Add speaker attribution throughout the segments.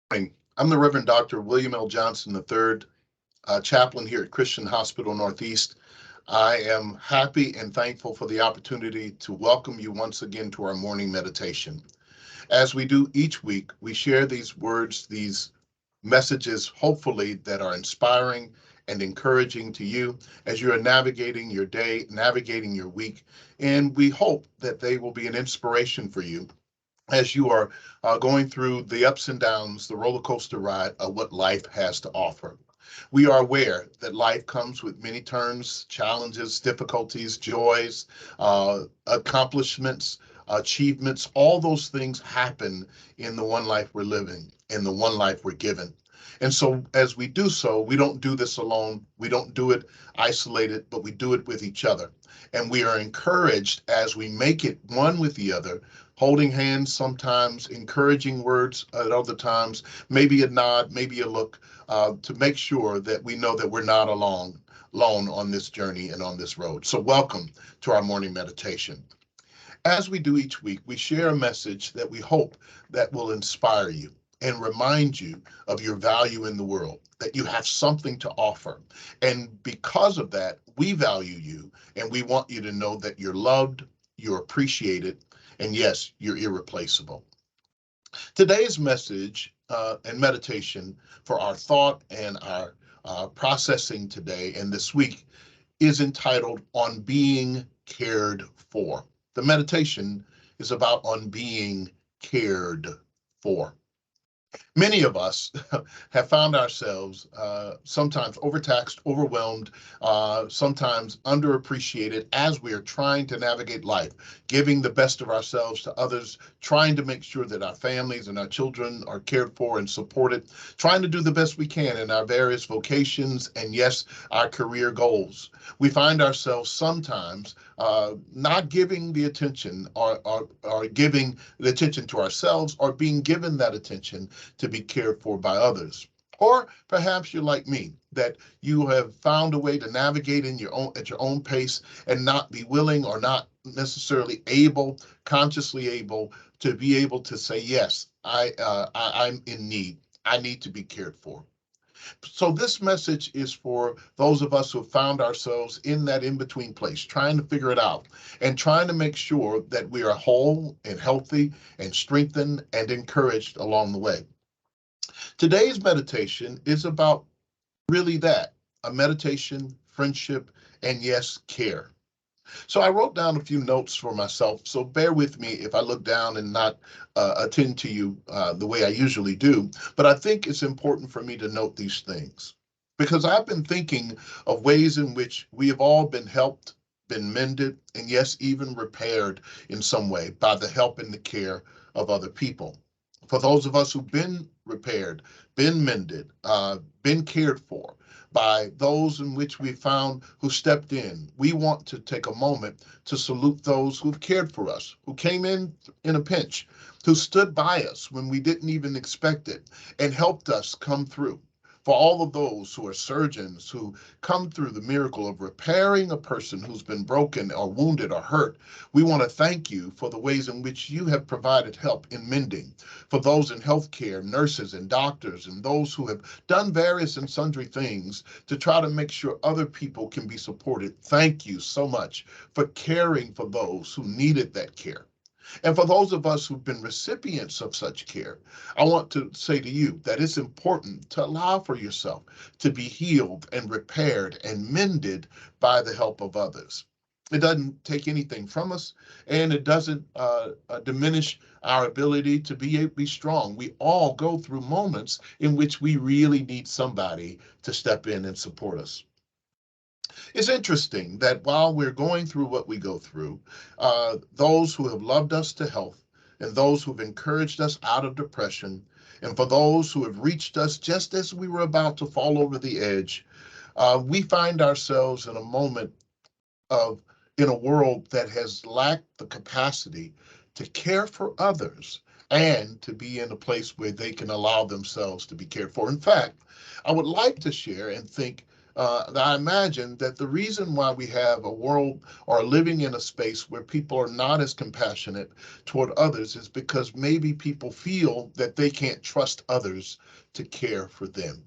Speaker 1: I'm the Reverend Dr. William L. Johnson III, chaplain here at Christian Hospital Northeast. I am happy and thankful for the opportunity to welcome you once again to our morning meditation. As we do each week, we share these words, these messages, hopefully, that are inspiring and encouraging to you as you are navigating your day, navigating your week. And we hope that they will be an inspiration for you as you are going through the ups and downs, the roller coaster ride of what life has to offer. We are aware that life comes with many turns, challenges, difficulties, joys, accomplishments, achievements. All those things happen in the one life we're living, in the one life we're given. And so, as we do so, we don't do this alone. We don't do it isolated, but we do it with each other. And we are encouraged as we make it one with the other, holding hands sometimes, encouraging words at other times, maybe a nod, maybe a look, to make sure that we know that we're not alone on this journey and on this road. So welcome to our morning meditation. As we do each week, we share a message that we hope that will inspire you and remind you of your value in the world, that you have something to offer. And because of that, we value you and we want you to know that you're loved, you're appreciated, and yes, you're irreplaceable. Today's message and meditation for our thought and our processing today and this week is entitled On Being Cared For. The meditation is about on being cared for. Many of us have found ourselves sometimes overtaxed, overwhelmed, sometimes underappreciated as we are trying to navigate life, giving the best of ourselves to others, trying to make sure that our families and our children are cared for and supported, trying to do the best we can in our various vocations and, yes, our career goals. We find ourselves sometimes not giving the attention or giving the attention to ourselves or being given that attention to be cared for by others. Or perhaps you're like me, that you have found a way to navigate in your own at your own pace and not be willing or not necessarily able, consciously able to be able to say, yes, I'm in need. I need to be cared for. So this message is for those of us who have found ourselves in that in-between place, trying to figure it out and trying to make sure that we are whole and healthy and strengthened and encouraged along the way. Today's meditation is about really that, a meditation, friendship, and yes, care. So I wrote down a few notes for myself. So bear with me if I look down and not attend to you the way I usually do. But I think it's important for me to note these things because I've been thinking of ways in which we have all been helped, been mended, and yes, even repaired in some way by the help and the care of other people. For those of us who've been repaired, been mended, been cared for, by those in which we found who stepped in. We want to take a moment to salute those who've cared for us, who came in a pinch, who stood by us when we didn't even expect it and helped us come through. For all of those who are surgeons who come through the miracle of repairing a person who's been broken or wounded or hurt, we want to thank you for the ways in which you have provided help in mending. For those in healthcare, nurses and doctors, and those who have done various and sundry things to try to make sure other people can be supported, thank you so much for caring for those who needed that care. And for those of us who've been recipients of such care, I want to say to you that it's important to allow for yourself to be healed and repaired and mended by the help of others. It doesn't take anything from us, and it doesn't diminish our ability to be strong. We all go through moments in which we really need somebody to step in and support us. It's interesting that while we're going through what we go through, those who have loved us to health and those who've encouraged us out of depression, and for those who have reached us just as we were about to fall over the edge, we find ourselves in a moment of in a world that has lacked the capacity to care for others and to be in a place where they can allow themselves to be cared for. In fact, I would like to share and think I imagine that the reason why we have a world or living in a space where people are not as compassionate toward others is because maybe people feel that they can't trust others to care for them.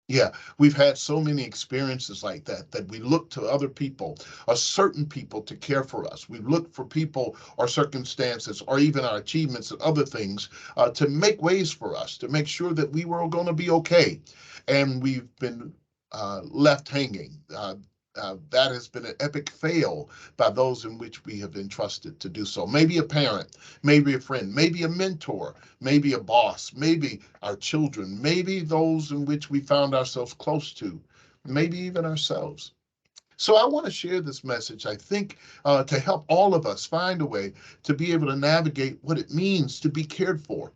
Speaker 1: Yeah, we've had so many experiences like that, that we look to other people or certain people to care for us. We look for people or circumstances or even our achievements and other things to make ways for us, to make sure that we were going to be okay. And we've been left hanging. That has been an epic fail by those in which we have entrusted to do so. Maybe a parent, maybe a friend, maybe a mentor, maybe a boss, maybe our children, maybe those in which we found ourselves close to, maybe even ourselves. So I want to share this message, I think, to help all of us find a way to be able to navigate what it means to be cared for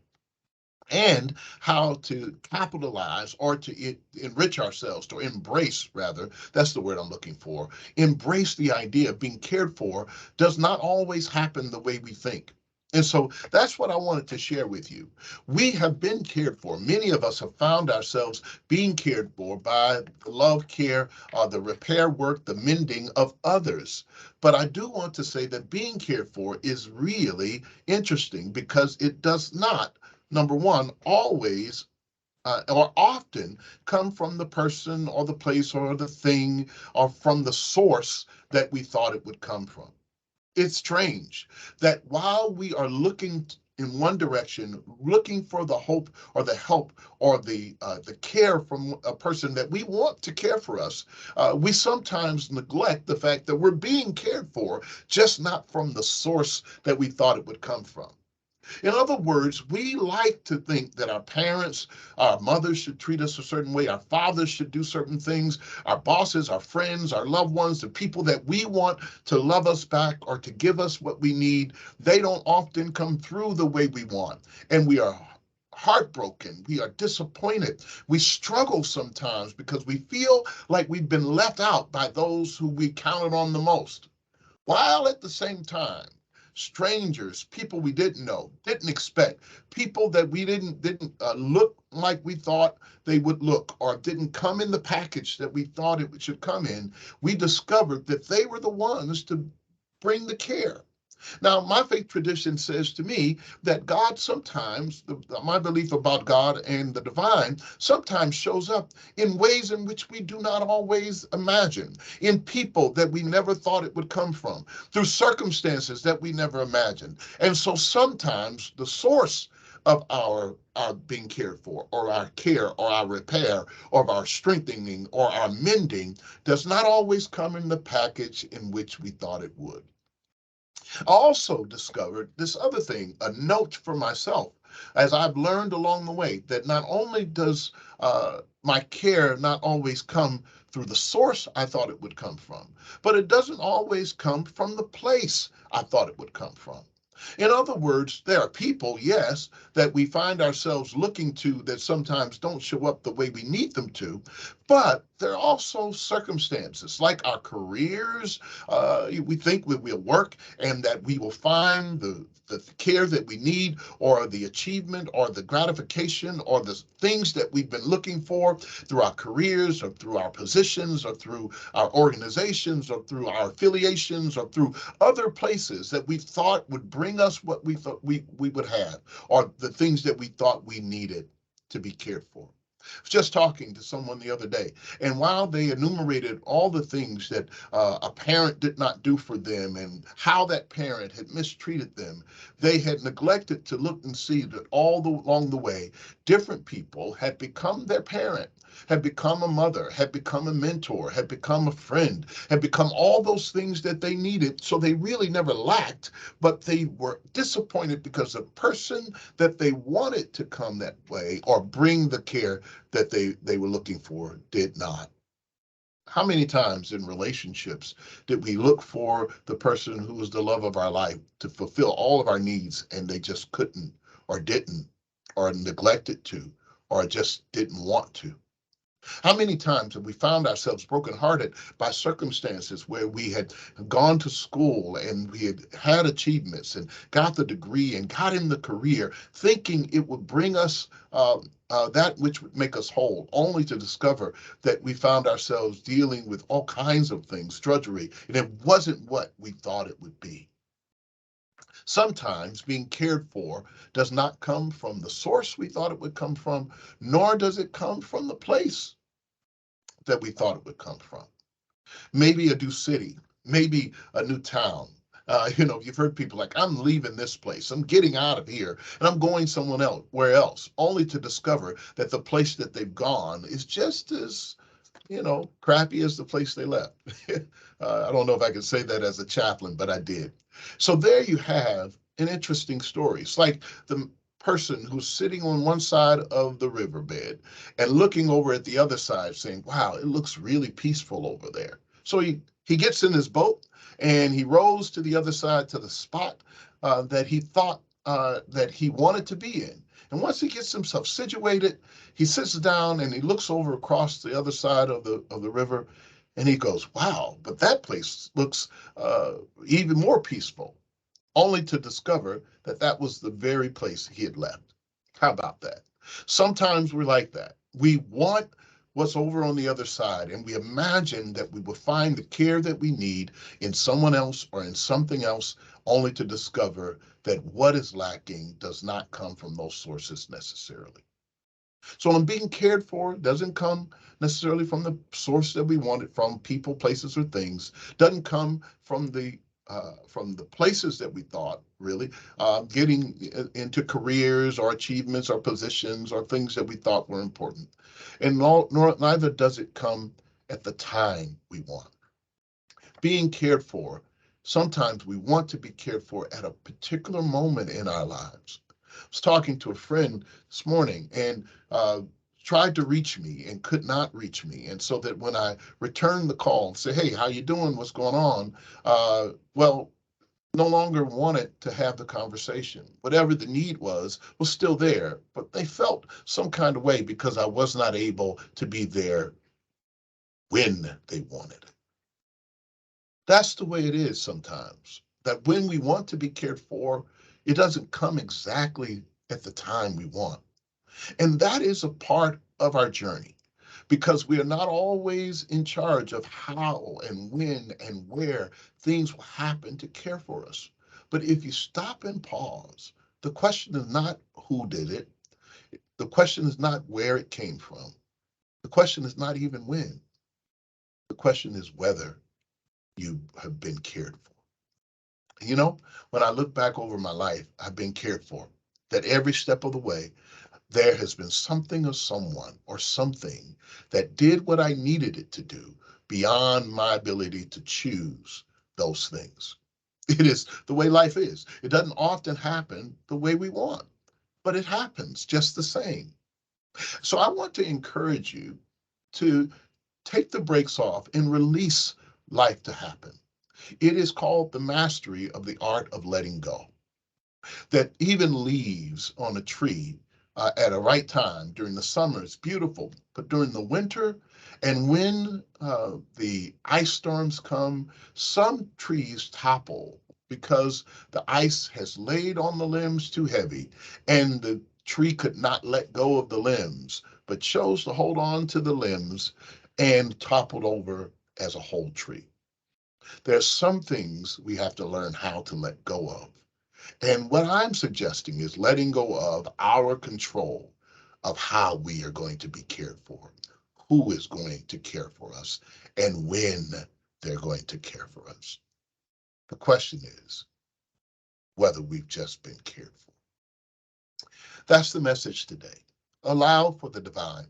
Speaker 1: and how to capitalize or to enrich ourselves, to embrace, rather, that's the word I'm looking for. Embrace the idea of being cared for does not always happen the way we think. And so that's what I wanted to share with you. We have been cared for. Many of us have found ourselves being cared for by the love, care, the repair work, the mending of others. But I do want to say that being cared for is really interesting because it does not, number one, always or often come from the person or the place or the thing or from the source that we thought it would come from. It's strange that while we are looking in one direction, looking for the hope or the help or the care from a person that we want to care for us, we sometimes neglect the fact that we're being cared for, just not from the source that we thought it would come from. In other words, we like to think that our parents, our mothers should treat us a certain way, our fathers should do certain things, our bosses, our friends, our loved ones, the people that we want to love us back or to give us what we need, they don't often come through the way we want. And we are heartbroken. We are disappointed. We struggle sometimes because we feel like we've been left out by those who we counted on the most, while at the same time, strangers, people we didn't know, didn't expect, people that we didn't look like we thought they would look, or didn't come in the package that we thought it should come in, we discovered that they were the ones to bring the care. Now, my faith tradition says to me that God sometimes, my belief about God and the divine, sometimes shows up in ways in which we do not always imagine, in people that we never thought it would come from, through circumstances that we never imagined. And so sometimes the source of our being cared for, or our care, or our repair, or our strengthening, or our mending does not always come in the package in which we thought it would. I also discovered this other thing, a note for myself, as I've learned along the way, that not only does my care not always come through the source I thought it would come from, but it doesn't always come from the place I thought it would come from. In other words, there are people, yes, that we find ourselves looking to that sometimes don't show up the way we need them to, but there are also circumstances like our careers. We think we will work and that we will find the care that we need, or the achievement, or the gratification, or the things that we've been looking for through our careers, or through our positions, or through our organizations, or through our affiliations, or through other places that we thought would bring us what we thought we would have, or the things that we thought we needed to be cared for. I was just talking to someone the other day, and while they enumerated all the things that a parent did not do for them and how that parent had mistreated them, they had neglected to look and see that along the way, different people had become their parent, had become a mother, had become a mentor, had become a friend, had become all those things that they needed. So they really never lacked, but they were disappointed because the person that they wanted to come that way or bring the care that they were looking for did not. How many times in relationships did we look for the person who was the love of our life to fulfill all of our needs, and they just couldn't, or didn't, or neglected to, or just didn't want to? How many times have we found ourselves brokenhearted by circumstances where we had gone to school and we had had achievements and got the degree and got in the career, thinking it would bring us that which would make us whole, only to discover that we found ourselves dealing with all kinds of things, drudgery, and it wasn't what we thought it would be. Sometimes being cared for does not come from the source we thought it would come from, nor does it come from the place that we thought it would come from. Maybe a new city, maybe a new town. You've heard people like, I'm leaving this place, I'm getting out of here, and I'm going someone else, where else, only to discover that the place that they've gone is just as, crappy as the place they left. I don't know if I can say that as a chaplain, but I did. So there you have an interesting story. It's like the person who's sitting on one side of the riverbed and looking over at the other side saying, wow, it looks really peaceful over there. So he gets in his boat and he rows to the other side to the spot that he thought that he wanted to be in. And once he gets himself situated, he sits down and he looks over across the other side of the river, and he goes, "Wow, but that place looks even more peaceful." Only to discover that that was the very place he had left. How about that? Sometimes we're like that. We want what's over on the other side, and we imagine that we will find the care that we need in someone else or in something else, only to discover that what is lacking does not come from those sources necessarily. So when being cared for doesn't come necessarily from the source that we want it from, people, places, or things, doesn't come from the places that we thought, really, getting into careers or achievements or positions or things that we thought were important. And neither does it come at the time we want. Being cared for, sometimes we want to be cared for at a particular moment in our lives. I was talking to a friend this morning and tried to reach me and could not reach me. And so that when I returned the call and say, hey, how you doing? What's going on? Well, no longer wanted to have the conversation. Whatever the need was still there, but they felt some kind of way because I was not able to be there when they wanted it. That's the way it is sometimes, that when we want to be cared for, it doesn't come exactly at the time we want. And that is a part of our journey because we are not always in charge of how and when and where things will happen to care for us. But if you stop and pause, the question is not who did it. The question is not where it came from. The question is not even when. The question is whether you have been cared for. When I look back over my life, I've been cared for. That every step of the way, there has been something or someone or something that did what I needed it to do beyond my ability to choose those things. It is the way life is. It doesn't often happen the way we want, but it happens just the same. So I want to encourage you to take the brakes off and release life to happen. It is called the mastery of the art of letting go. That even leaves on a tree at a right time during the summer, it's beautiful, but during the winter and when the ice storms come, some trees topple because the ice has laid on the limbs too heavy and the tree could not let go of the limbs, but chose to hold on to the limbs and toppled over as a whole tree. There's some things we have to learn how to let go of. And what I'm suggesting is letting go of our control of how we are going to be cared for, who is going to care for us, and when they're going to care for us. The question is whether we've just been cared for. That's the message today. Allow for the divine,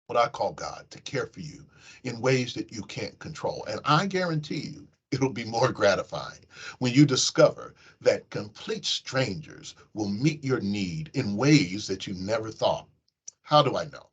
Speaker 1: what I call God, to care for you in ways that you can't control. And I guarantee you, it'll be more gratifying when you discover that complete strangers will meet your need in ways that you never thought. How do I know?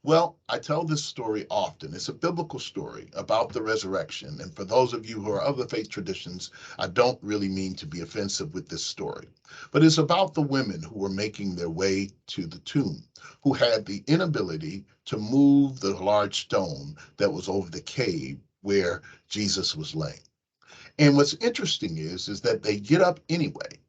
Speaker 1: Well, I tell this story often. It's a biblical story about the resurrection. And for those of you who are of the faith traditions, I don't really mean to be offensive with this story. But it's about the women who were making their way to the tomb, who had the inability to move the large stone that was over the cave where Jesus was laying. And what's interesting is that they get up anyway,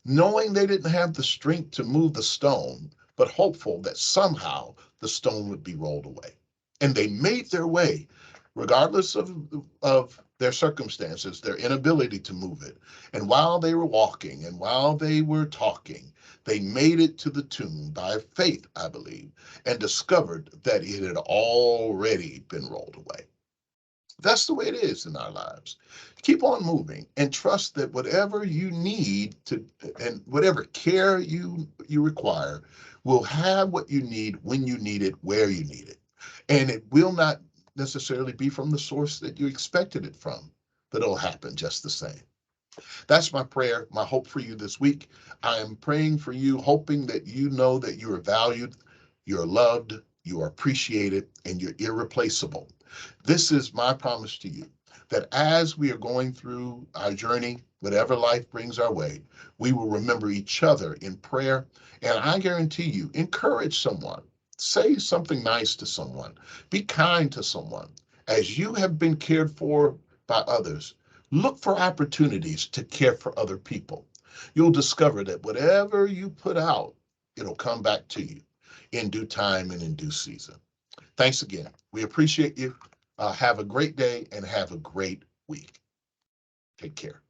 Speaker 1: knowing they didn't have the strength to move the stone, but hopeful that somehow the stone would be rolled away. And they made their way, regardless of their circumstances, their inability to move it. And while they were walking and while they were talking, they made it to the tomb by faith, I believe, and discovered that it had already been rolled away. That's the way it is in our lives. Keep on moving and trust that whatever you need to and whatever care you require will have what you need when you need it, where you need it. And it will not necessarily be from the source that you expected it from, but it'll happen just the same. That's my prayer, my hope for you this week. I am praying for you, hoping that you know that you are valued, you're loved, you are appreciated, and you're irreplaceable. This is my promise to you that as we are going through our journey, whatever life brings our way, we will remember each other in prayer. And I guarantee you, encourage someone, say something nice to someone, be kind to someone. As you have been cared for by others, look for opportunities to care for other people. You'll discover that whatever you put out, it'll come back to you in due time and in due season. Thanks again. We appreciate you. Have a great day and have a great week. Take care.